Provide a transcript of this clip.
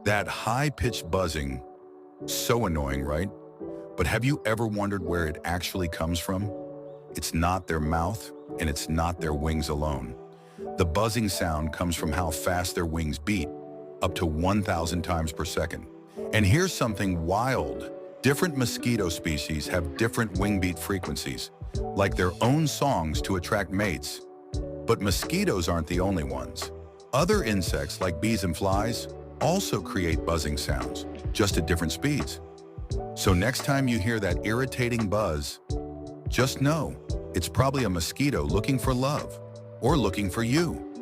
That high-pitched buzzing, so annoying, right? But have you ever wondered where it actually comes from? It's not their mouth, and it's not their wings alone. The buzzing sound comes from how fast their wings beat, up to 1,000 times per second. And here's something wild. Different mosquito species have different wing beat frequencies, like their own songs to attract mates. But mosquitoes aren't the only ones. Other insects like bees and flies also create buzzing sounds, just at different speeds. So next time you hear that irritating buzz, just know it's probably a mosquito looking for love or looking for you.